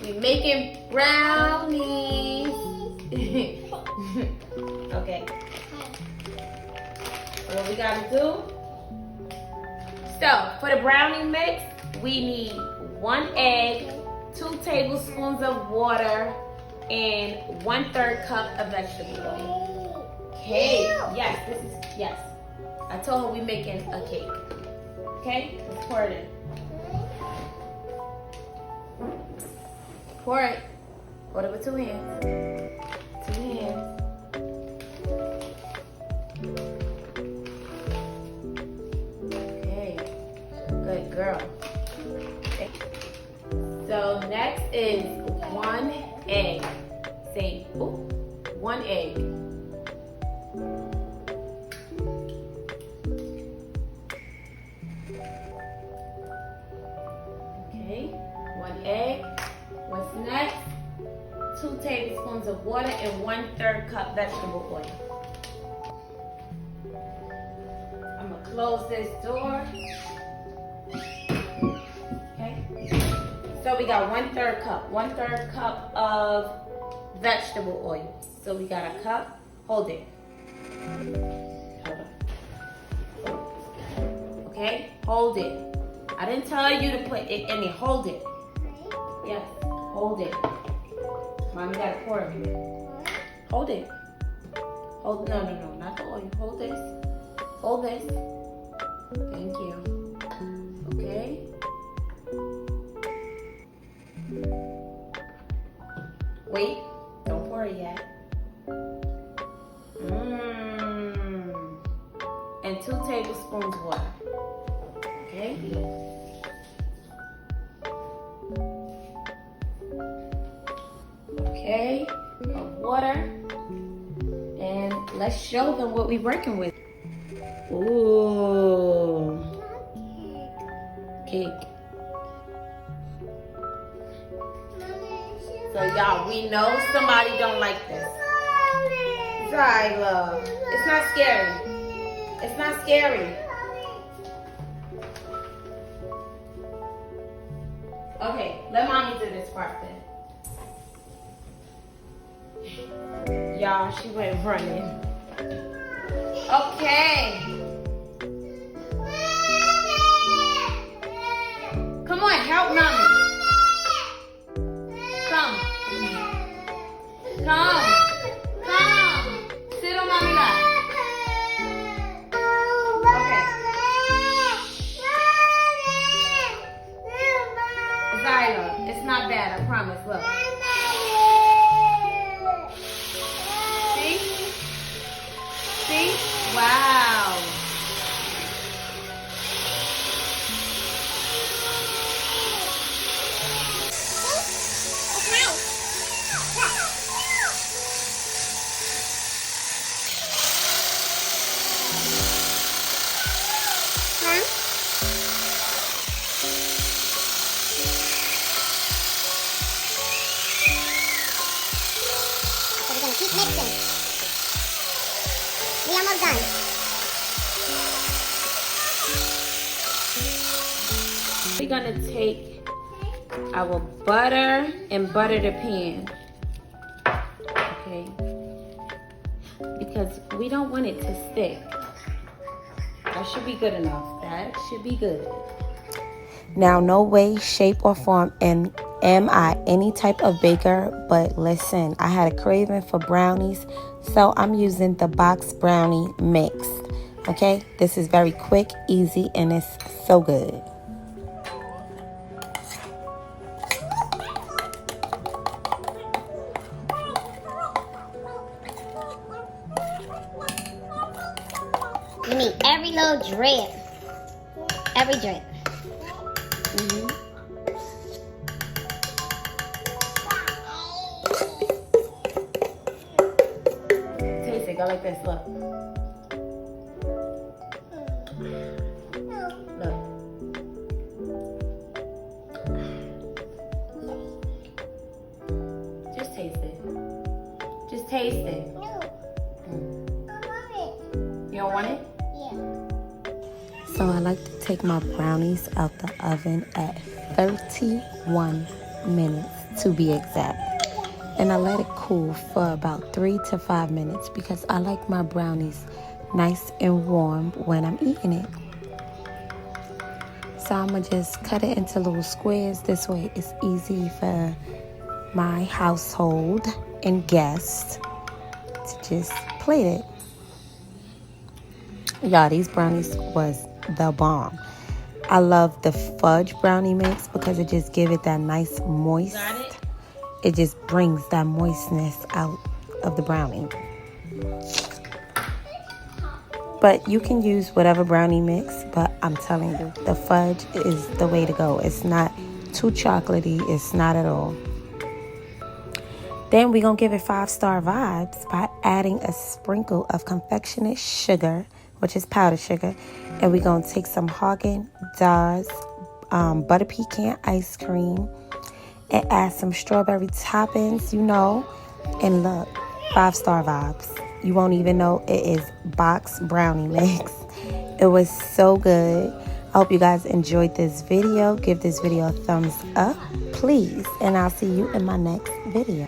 We're making brownies. Okay. What we gotta do? So, for the brownie mix, we need 1 egg, 2 tablespoons of water, and 1/3 cup of vegetable oil. Okay. Yes, yes. I told her we're making a cake. Okay? Let's pour it in. Pour it. Hold it with 2 hands. 2 hands. Okay. Good girl. Okay. So next is 1 egg. Say, ooh, 1 egg. Okay, 1 egg. What's next? 2 tablespoons of water and 1/3 cup vegetable oil. I'm gonna close this door. Okay. So we got 1/3 cup. 1/3 cup of vegetable oil. So we got a cup. Hold it. Hold on. Okay, hold it. I didn't tell you to put it in there. Hold it. Yes, hold it. Mommy gotta pour it. Hold it. Hold, no, not the oil. Hold this. Hold this. Thank you. Okay. Wait, don't pour it yet. And 2 tablespoons water. Okay. Okay, of water, and let's show them what we're working with. Ooh, cake. So y'all, we know somebody don't like this. Sorry, love. It's not scary. It's not scary. Okay, let mommy do this part then. Y'all, she went running. Okay. Come on, help mommy. Come. Come. Come. Sit on mommy lap. Okay. Zyla, it's not bad, I promise. Look. See? Wow. We're gonna keep mixing. We almost done. We're gonna take our butter and butter the pan. Okay. Because we don't want it to stick. That should be good enough. That should be good. Now, no way, shape, or form am I any type of baker, but listen, I had a craving for brownies, so I'm using the box brownie mix. Okay, this is very quick, easy, and it's so good. You need every little drip. Every drip. Taste it. Go like this. Look. Look. Just taste it. No. I want it. You don't want it? Yeah. So I like to take my brownies out the oven at 31 minutes to be exact. And I let it cool for about 3 to 5 minutes because I like my brownies nice and warm when I'm eating it. So I'm going to just cut it into little squares. This way it's easy for my household and guests to just plate it. Y'all, these brownies was the bomb. I love the fudge brownie mix because it just give it that nice moist. Got it? It just brings that moistness out of the brownie. But you can use whatever brownie mix, but I'm telling you, the fudge is the way to go. It's not too chocolatey. It's not at all. Then we're going to give it 5-star vibes by adding a sprinkle of Confectioner Sugar, which is powdered sugar. And we're going to take some Haagen-Dazs butter pecan ice cream and add some strawberry toppings, you know. And look, 5-star vibes. You won't even know it is box brownie mix. It was so good. I hope you guys enjoyed this video. Give this video a thumbs up, please. And I'll see you in my next video.